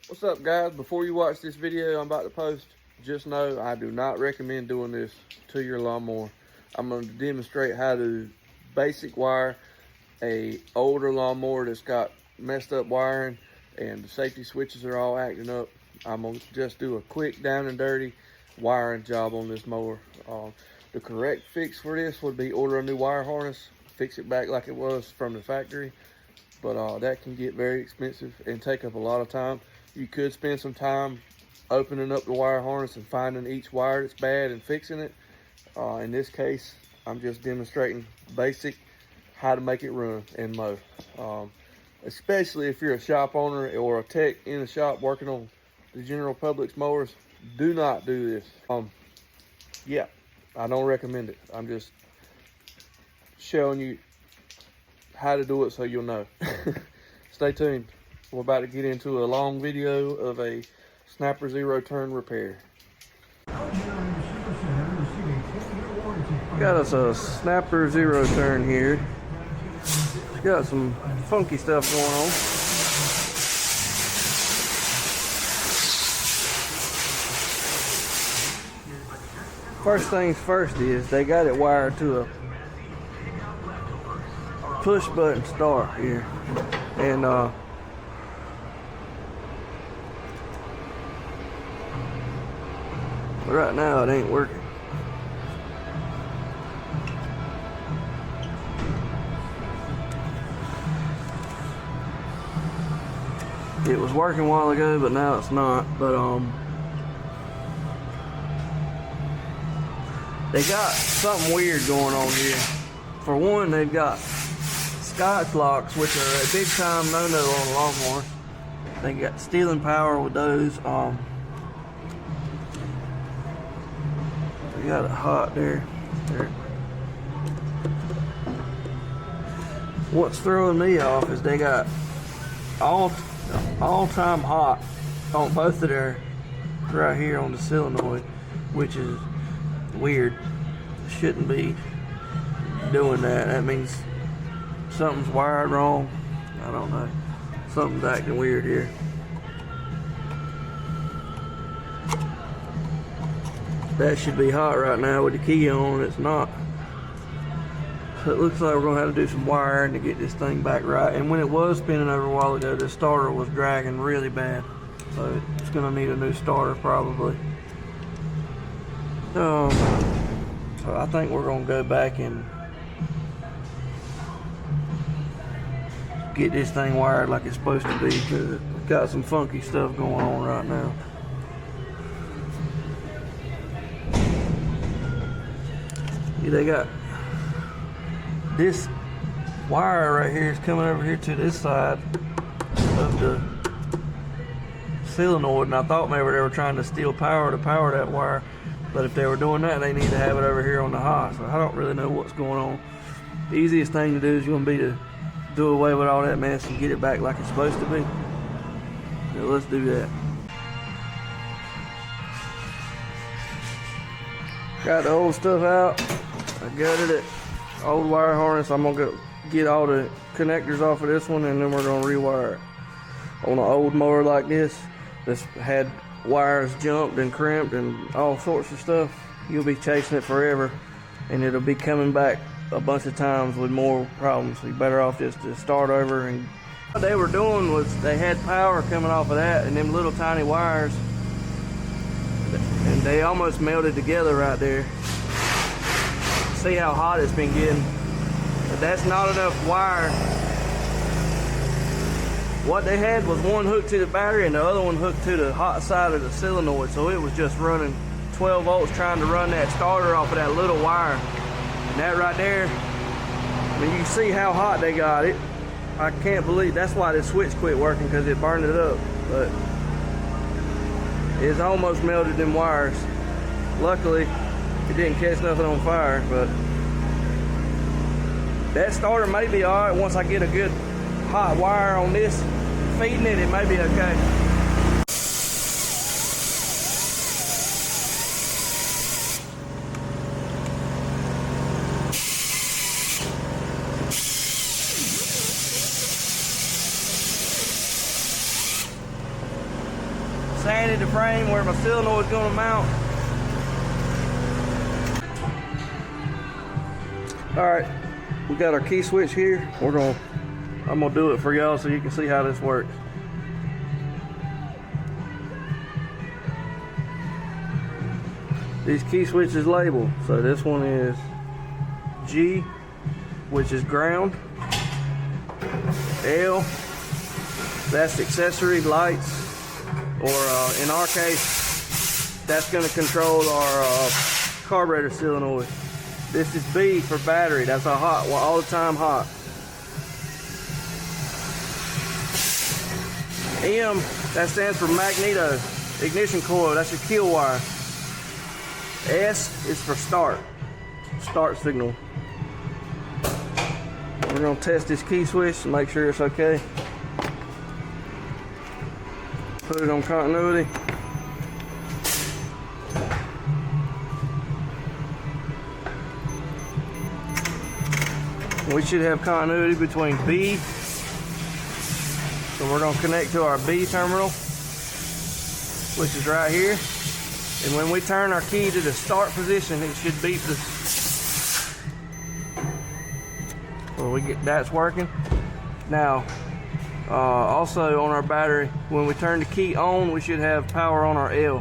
What's up, guys? Before you watch this video I'm about to post, just know I do not recommend doing this to your lawnmower. I'm going to demonstrate how to basic wire a older lawnmower that's got messed up wiring and the safety switches are all acting up. I'm going to just do a quick down and dirty wiring job on this mower. The correct fix for this would be order a new wire harness, fix it back like it was from the factory, but that can get very expensive and take up a lot of time. You could spend some time opening up the wire harness and finding each wire that's bad and fixing it. In this case, I'm just demonstrating basic how to make it run and mow. Especially if you're a shop owner or a tech in a shop working on the general public's mowers, do not do this. Yeah, I don't recommend it. I'm just showing you how to do it so you'll know. Stay tuned. We're about to get into a long video of a Snapper zero turn repair. Got us a Snapper zero turn here. It's got some funky stuff going on. First things first is they got it wired to a push button start here, and right now it ain't working. It was working a while ago, but now it's not. But they got something weird going on here. For one, they've got Scotch locks, which are a big time no-no on a lawnmower. They got stealing power with those. We got it hot there. What's throwing me off is they got all-time hot on both of their right here on the solenoid, which is weird. Shouldn't be doing that. That means something's wired wrong. I don't know. Something's acting weird here. That should be hot right now with the key on. It's not. So it looks like we're going to have to do some wiring to get this thing back right. And when it was spinning over a while ago, the starter was dragging really bad. So it's going to need a new starter probably. So I think we're going to go back and get this thing wired like it's supposed to be, because it's got some funky stuff going on right now. They got this wire right here is coming over here to this side of the solenoid, and I thought maybe they were trying to steal power to power that wire, but if they were doing that, they need to have it over here on the hot. So I don't really know what's going on. The easiest thing to do is going to be to do away with all that mess and get it back like it's supposed to be. So let's do that. Got the old stuff out. I gutted it. Old wire harness. I'm gonna go get all the connectors off of this one, and then we're gonna rewire it. On an old mower like this had wires jumped and crimped and all sorts of stuff, you'll be chasing it forever, and it'll be coming back a bunch of times with more problems. So you're better off just to start over. And what they were doing was they had power coming off of that and them little tiny wires, and they almost melted together right there. See how hot it's been getting, but that's not enough wire. What they had was one hooked to the battery and the other one hooked to the hot side of the solenoid, so it was just running 12 volts trying to run that starter off of that little wire. And that right there, I mean, you can see how hot they got it. I can't believe that's why this switch quit working, because it burned it up. But it's almost melted them wires. Luckily it didn't catch nothing on fire, but that starter may be all right once I get a good hot wire on this feeding it. It may be okay. sanded the frame where my solenoid is going to mount. All right, we got our key switch here. I'm gonna do it for y'all so you can see how this works. These key switches label. So this one is G, which is ground. L, that's accessory lights, or in our case, that's gonna control our carburetor solenoid. This is B for battery. That's a hot, all the time hot. M, that stands for magneto, ignition coil. That's your kill wire. S is for start signal. We're gonna test this key switch to make sure it's okay. Put it on continuity. We should have continuity between B. So we're gonna connect to our B terminal, which is right here. And when we turn our key to the start position, it should beep the. Well, that's working. Now, also on our battery, when we turn the key on, we should have power on our L.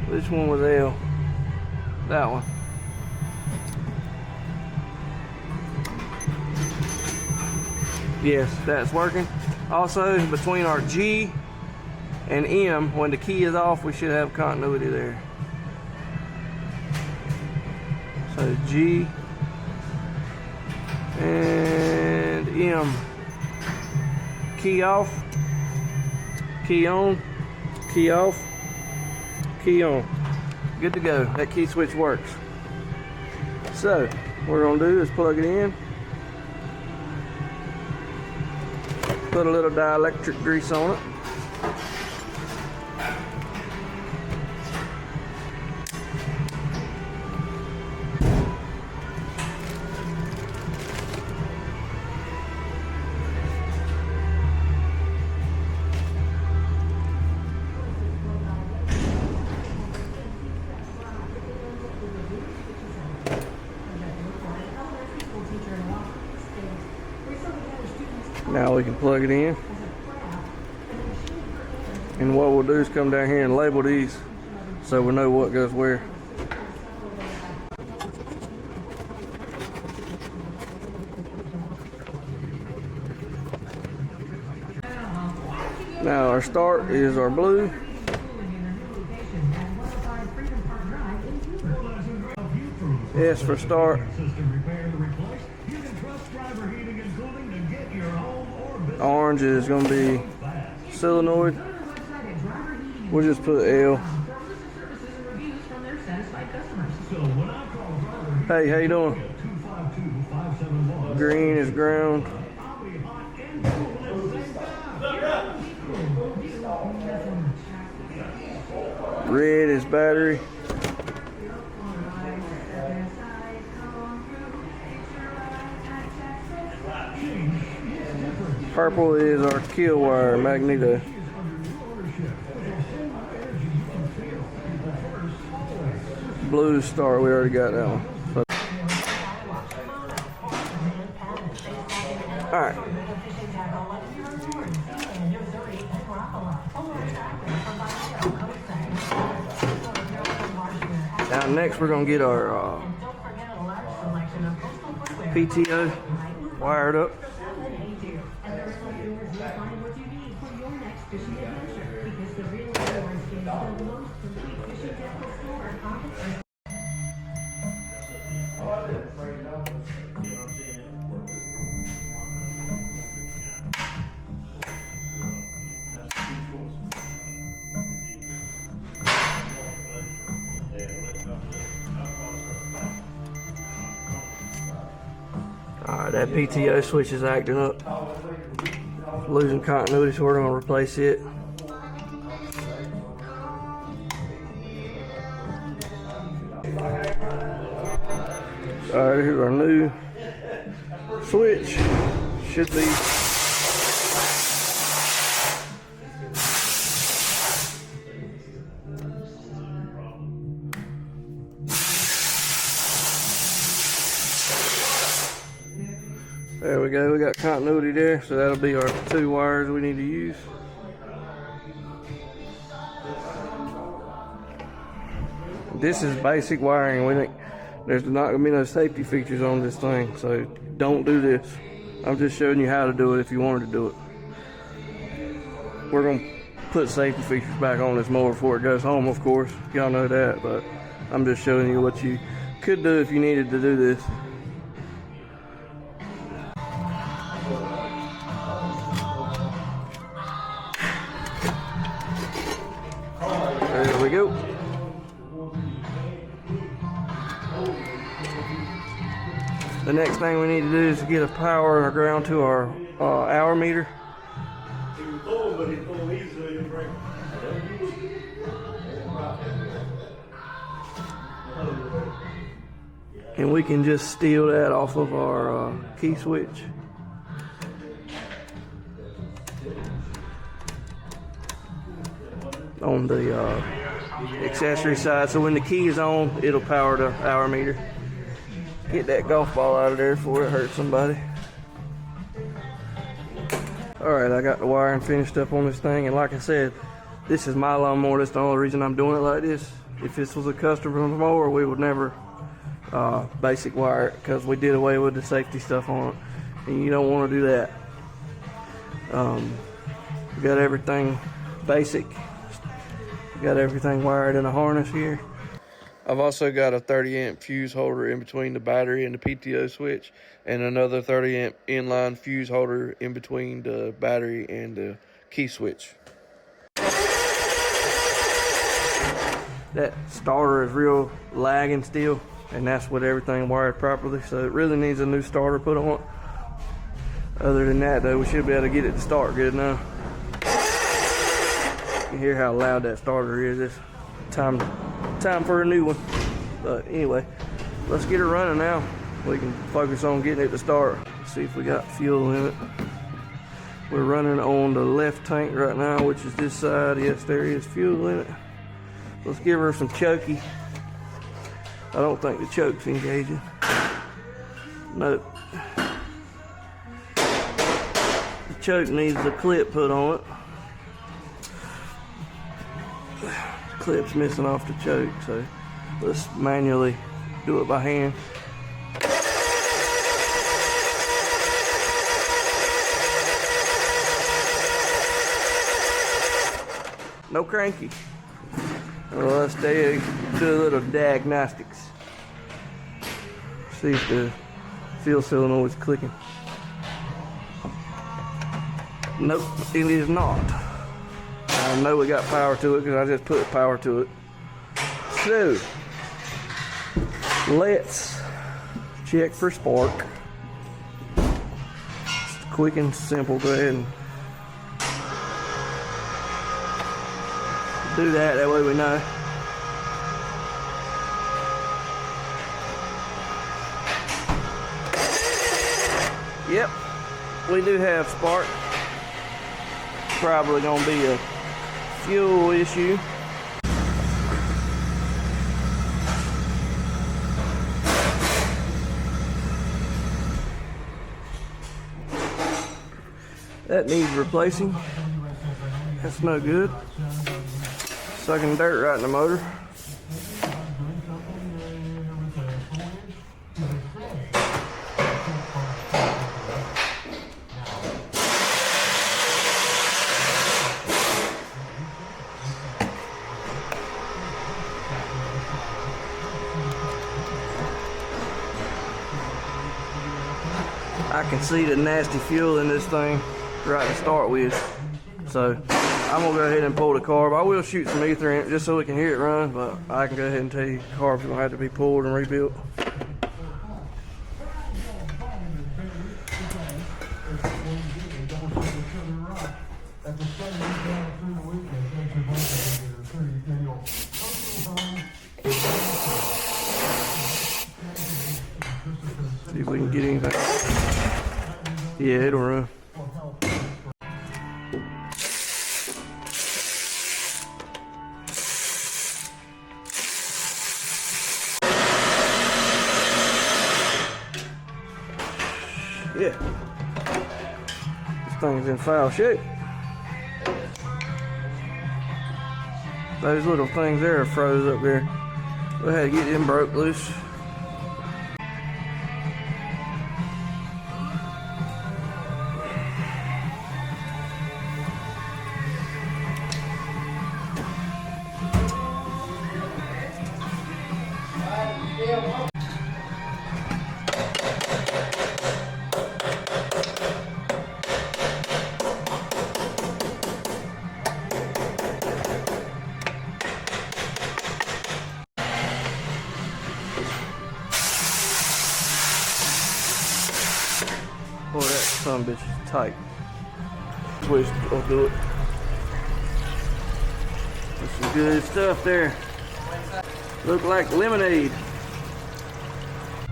Which one was L? That one. Yes, that's working. Also, between our G and M, when the key is off, we should have continuity there. So G and M. Key off, key on, key off, key on. Good to go. That key switch works. So what we're gonna do is plug it in. Put a little dielectric grease on it. Now we can plug it in, and what we'll do is come down here and label these so we know what goes where. Now our start is our blue. S for start. Orange is going to be solenoid. We'll just put L. Hey, how you doing? Green is ground. Red is battery. Purple is our kill wire, magneto. Blue is start, we already got that one. Alright. Now next we're going to get our PTO wired up. Alright, that PTO switch is acting up. Losing continuity, so we're going to replace it. Alright, here's our new switch. Should be we go, we got continuity there, so that'll be our 2 wires we need to use. This is basic wiring. There's not gonna be no safety features on this thing, so don't do this. I'm just showing you how to do it if you wanted to do it. We're gonna put safety features back on this mower before it goes home, of course. Y'all know that, but I'm just showing you what you could do if you needed to do this. There we go. The next thing we need to do is get a power or ground to our hour meter. And we can just steal that off of our key switch. On the accessory side, so when the key is on, it'll power the hour meter. Get that golf ball out of there before it hurts somebody. Alright, I got the wiring finished up on this thing, and like I said, this is my lawnmower. That's the only reason I'm doing it like this. If this was a customer mower, we would never basic wire it, because we did away with the safety stuff on it, and you don't want to do that. We got everything basic. Got everything wired in a harness here. I've also got a 30-amp fuse holder in between the battery and the PTO switch, and another 30-amp inline fuse holder in between the battery and the key switch. That starter is real lagging still, and that's with everything wired properly, so it really needs a new starter put on it. Other than that though, we should be able to get it to start good now. You can hear how loud that starter is. It's time for a new one. But anyway, let's get it running now. We can focus on getting it to start. Let's see if we got fuel in it. We're running on the left tank right now, which is this side. Yes, there is fuel in it. Let's give her some chokey. I don't think the choke's engaging. Nope. The choke needs a clip put on it. Clip's missing off the choke, so let's manually do it by hand. No cranky. Well, let's do a little diagnostics. See if the fuel solenoid is clicking. Nope, it is not. I know we got power to it because I just put power to it. So, let's check for spark. Just quick and simple. Go ahead and do that. That way we know. Yep, we do have spark. Probably gonna be a fuel issue. That needs replacing. That's no good. Sucking dirt right in the motor. I can see the nasty fuel in this thing right to start with. So I'm gonna go ahead and pull the carb. I will shoot some ether in it just so we can hear it run, but I can go ahead and tell you the carb's gonna have to be pulled and rebuilt. See if we can get anything. Yeah, it'll run. Yeah. thing's in foul shape. Those little things there are froze up there. We had to get them broke loose. Boy, that son of a bitch is tight. Twist, I'll do it. That's some good stuff there. Look like lemonade.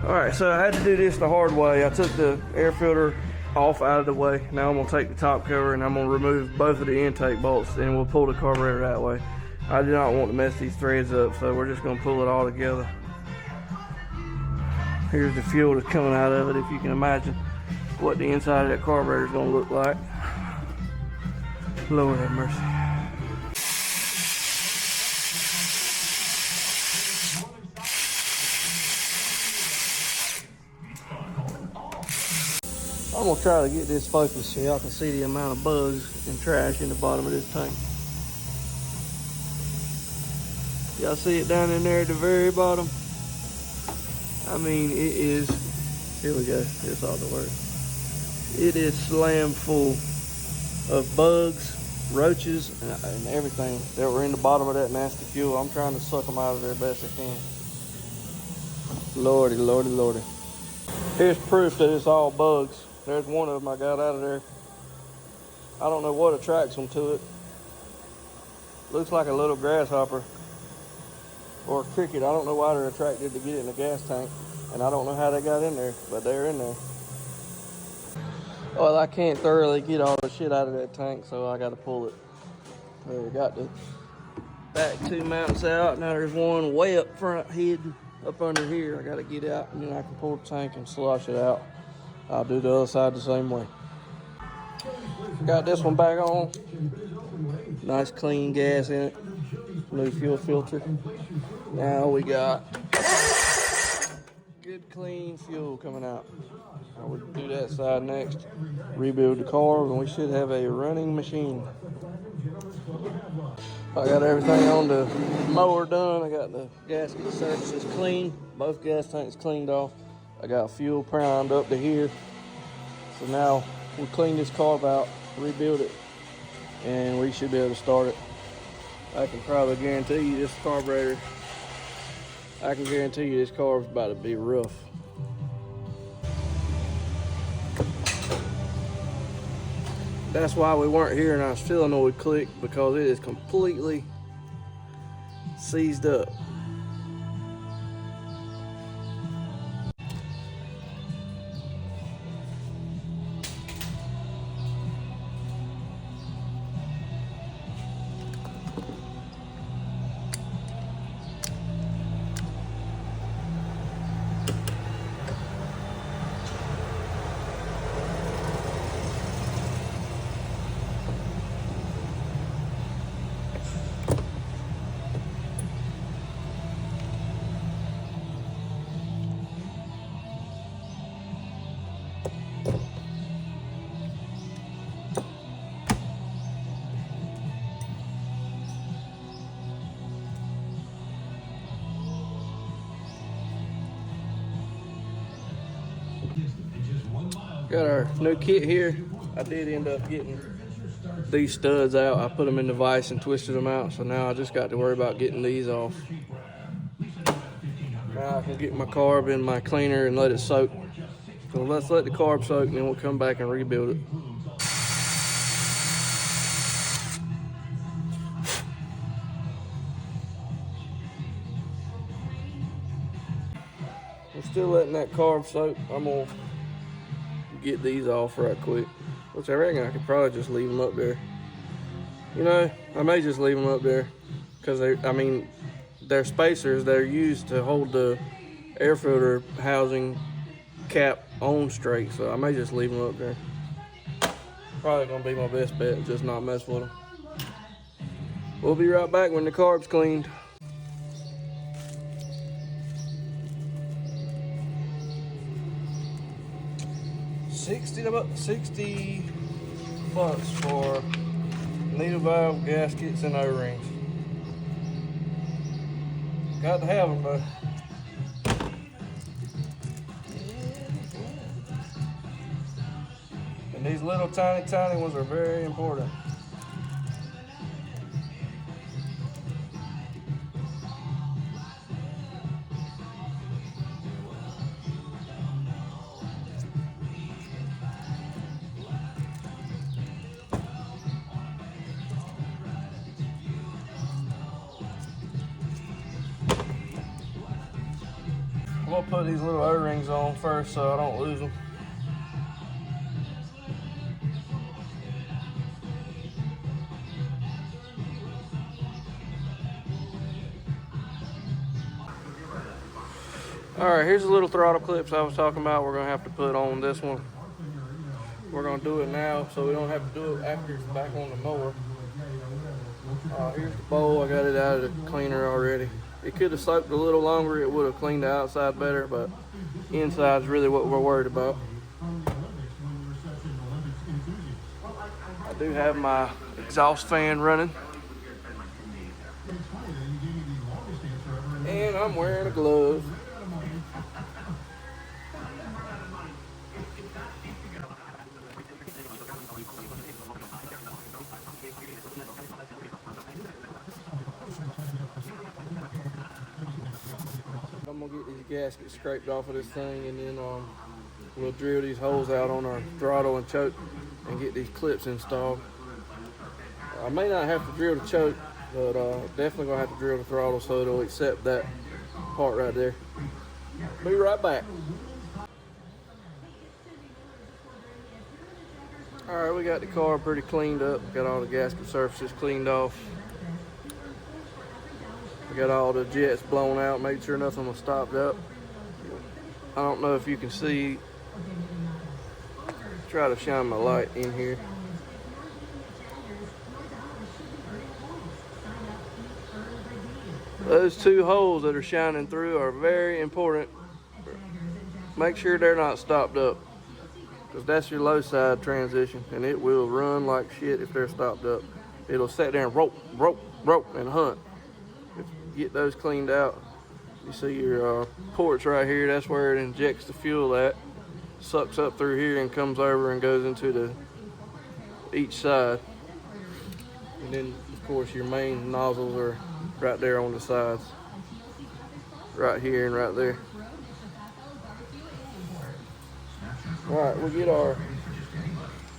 Alright, so I had to do this the hard way. I took the air filter off out of the way. Now I'm going to take the top cover and I'm going to remove both of the intake bolts and we'll pull the carburetor that way. I do not want to mess these threads up, so we're just going to pull it all together. Here's the fuel that's coming out of it, if you can imagine what the inside of that carburetor is going to look like. Lord have mercy. I'm going to try to get this focused so y'all can see the amount of bugs and trash in the bottom of this tank. Y'all see it down in there at the very bottom? I mean, it is, here we go, here's all the work. It is slam full of bugs, roaches, and everything that were in the bottom of that nasty fuel. I'm trying to suck them out of there best I can. Lordy, lordy, lordy. Here's proof that it's all bugs. There's one of them I got out of there. I don't know what attracts them to it. Looks like a little grasshopper or a cricket. I don't know why they're attracted to get in the gas tank, and I don't know how they got in there, but they're in there. Well, I can't thoroughly get all the shit out of that tank, so I got to pull it. We got the back two mounts out. Now there's one way up front hidden up under here. I got to get out, and then I can pull the tank and slosh it out. I'll do the other side the same way. Got this one back on. Nice clean gas in it. New fuel filter. Now we got good clean fuel coming out. Now we can do that side next. Rebuild the carb and we should have a running machine. I got everything on the mower done. I got the gasket surfaces clean. Both gas tanks cleaned off. I got fuel primed up to here. So now we'll clean this carb out, rebuild it, and we should be able to start it. I can probably guarantee you this carburetor, I can guarantee you this carb's about to be rough. That's why we weren't here and our solenoid clicked, because it is completely seized up. Got our new kit here. I did end up getting these studs out. I put them in the vise and twisted them out, so now I just got to worry about getting these off. Now I can get my carb in my cleaner and let it soak. So let's let the carb soak and then we'll come back and rebuild it. I'm still letting that carb soak. I'm gonna get these off right quick, which I reckon I could probably just leave them up there. You know, I may just leave them up there because they're spacers. They're used to hold the air filter housing cap on straight, so I may just leave them up there. Probably gonna be my best bet, just not mess with them. We'll be right back when the carb's cleaned. $60 for needle valve, gaskets, and O-rings. Got to have them, though. And these little tiny ones are very important. I'm gonna put these little O-rings on first so I don't lose them. All right, here's the little throttle clips I was talking about. We're gonna have to put on this one. We're gonna do it now so we don't have to do it after it's back on the mower. Here's the bowl. I got it out of the cleaner already. It could have soaked a little longer. It would have cleaned the outside better, but inside is really what we're worried about. I do have my exhaust fan running. And I'm wearing a glove. I'm gonna get these gaskets scraped off of this thing, and then we'll drill these holes out on our throttle and choke and get these clips installed. I may not have to drill the choke, but definitely gonna have to drill the throttle so it'll accept that part right there. Be right back. All right, we got the car pretty cleaned up. Got all the gasket surfaces cleaned off. We got all the jets blown out, made sure nothing was stopped up. I don't know if you can see. Try to shine my light in here. Those two holes that are shining through are very important. Make sure they're not stopped up, because that's your low side transition, and it will run like shit if they're stopped up. It'll sit there and rope, and hunt. If you get those cleaned out, you see your ports right here, that's where it injects the fuel at. Sucks up through here and comes over and goes into each side. And then, of course, your main nozzles are right there on the sides. Right here and right there. Alright, we'll get our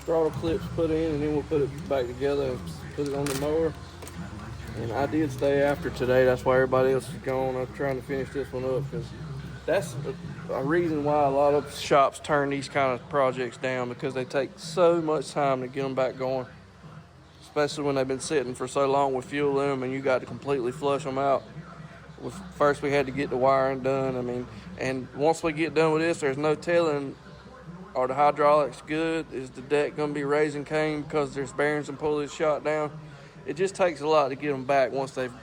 throttle clips put in, and then we'll put it back together and put it on the mower. And I did stay after today. That's why everybody else is gone. I'm trying to finish this one up, because that's a reason why a lot of shops turn these kind of projects down, because they take so much time to get them back going, especially when they've been sitting for so long with fuel in them and you got to completely flush them out. First we had to get the wiring done. I mean, and once we get done with this, there's no telling, are the hydraulics good? Is the deck going to be raising cane because there's bearings and pulleys shot down? It just takes a lot to get them back once they've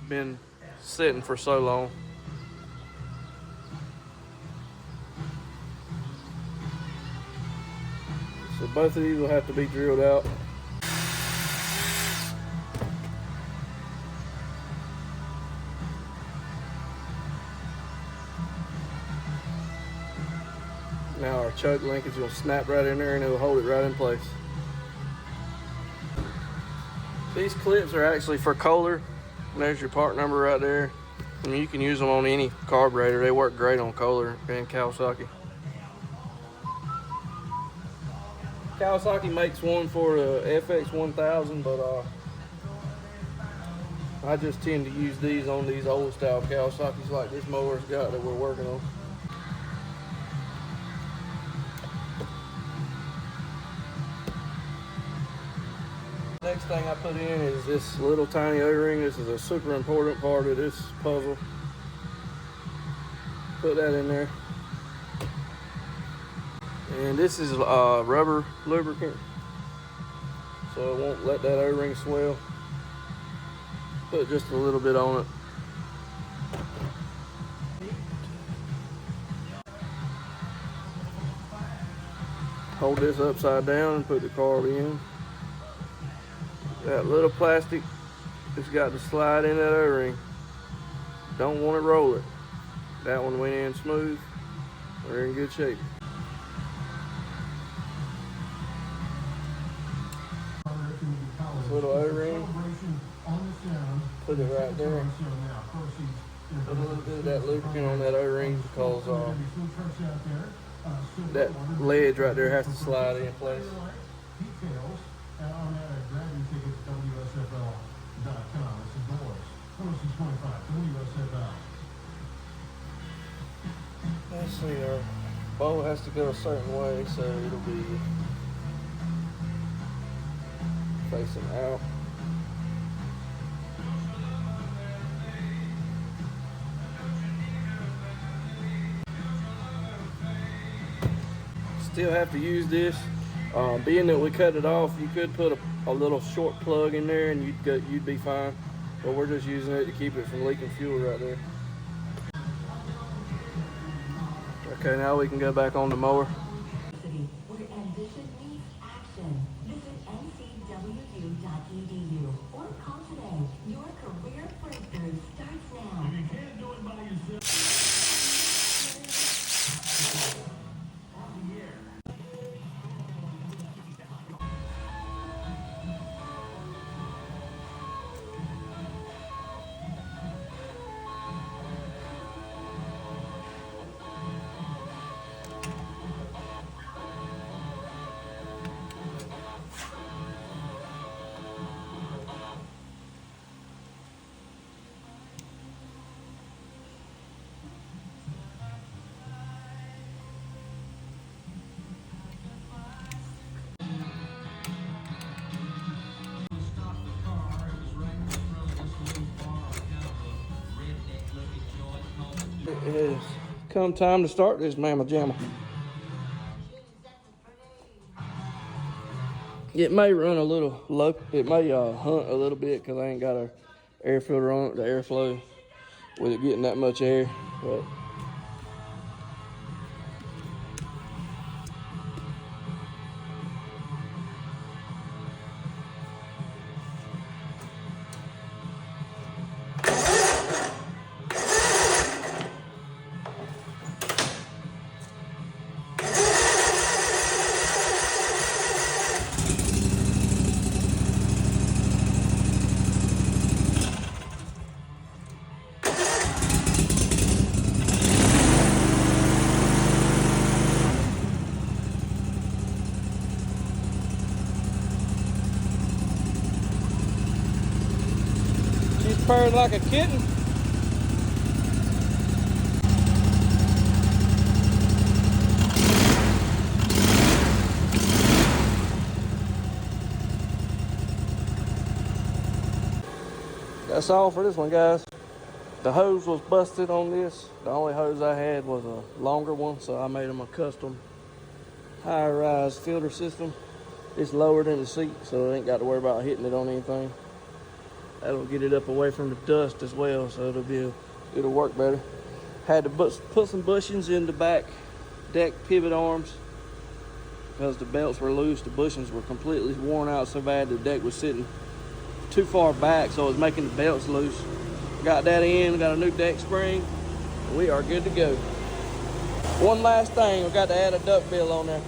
been sitting for so long. So both of these will have to be drilled out. Now our choke linkage will snap right in there and it'll hold it right in place. These clips are actually for Kohler. There's your part number right there. I mean, you can use them on any carburetor. They work great on Kohler and Kawasaki. Kawasaki makes one for the FX1000, but I just tend to use these on these old style Kawasaki's like this mower's got that we're working on. Next thing I put in is this little tiny O-ring. This is a super important part of this puzzle. Put that in there. And this is rubber lubricant. so it won't let that O-ring swell. Put just a little bit on it. Hold this upside down and put the carb in. That little plastic, it's got to slide in that O-ring. Don't want to roll it. That one went in smooth. We're in good shape. This little O-ring, put it right there. Put a little bit of that lubricant on that O-ring because that ledge right there has to slide in place. Details on that at WSFL.com. It's indoors. 2625 WSFL. Let's see, our bowl has to go a certain way, so it'll be facing out. Still have to use this. Being that we cut it off, you could put a little short plug in there and you'd be fine. But we're just using it to keep it from leaking fuel right there. Okay, now we can go back on the mower. Where ambition meets action. Visit ncwu.edu or call today. Your career breakthrough starts now. You can't do it by yourself. It has come time to start this mamma jamma. It may run a little low. It may hunt a little bit because I ain't got an air filter on it, the airflow, with it getting that much air. But she's purring like a kitten. That's all for this one, guys. The hose was busted on this. The only hose I had was a longer one, so I made them a custom high-rise filter system. It's lower than the seat, so I ain't got to worry about hitting it on anything. That'll get it up away from the dust as well, so it'll work better. Had to put some bushings in the back deck pivot arms because the belts were loose. The bushings were completely worn out so bad the deck was sitting too far back, so it was making the belts loose. Got that in, got a new deck spring, and we are good to go. One last thing, we got to add a duck bill on there.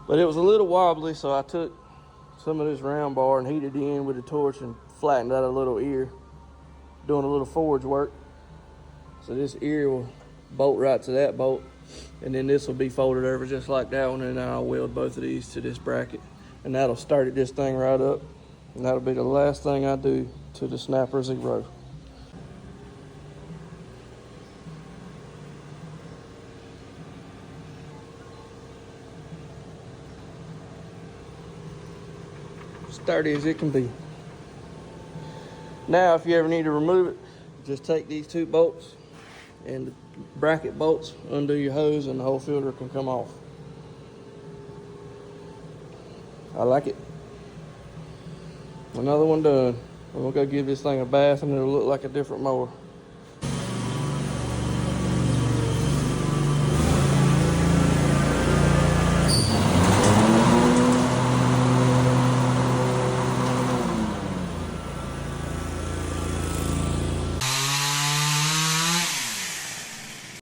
But it was a little wobbly, so I took some of this round bar and heated it in with a torch and flattened out a little ear, doing a little forge work. So this ear will bolt right to that bolt, and then this will be folded over just like that one, and then I'll weld both of these to this bracket, and that'll start this thing right up, and that'll be the last thing I do to the Snapper Zero. sturdy as it can be. Now, if you ever need to remove it, just take these 2 bolts and the bracket bolts, undo your hose, and the whole filter can come off. I like it. Another one done. I'm gonna go give this thing a bath and it'll look like a different mower.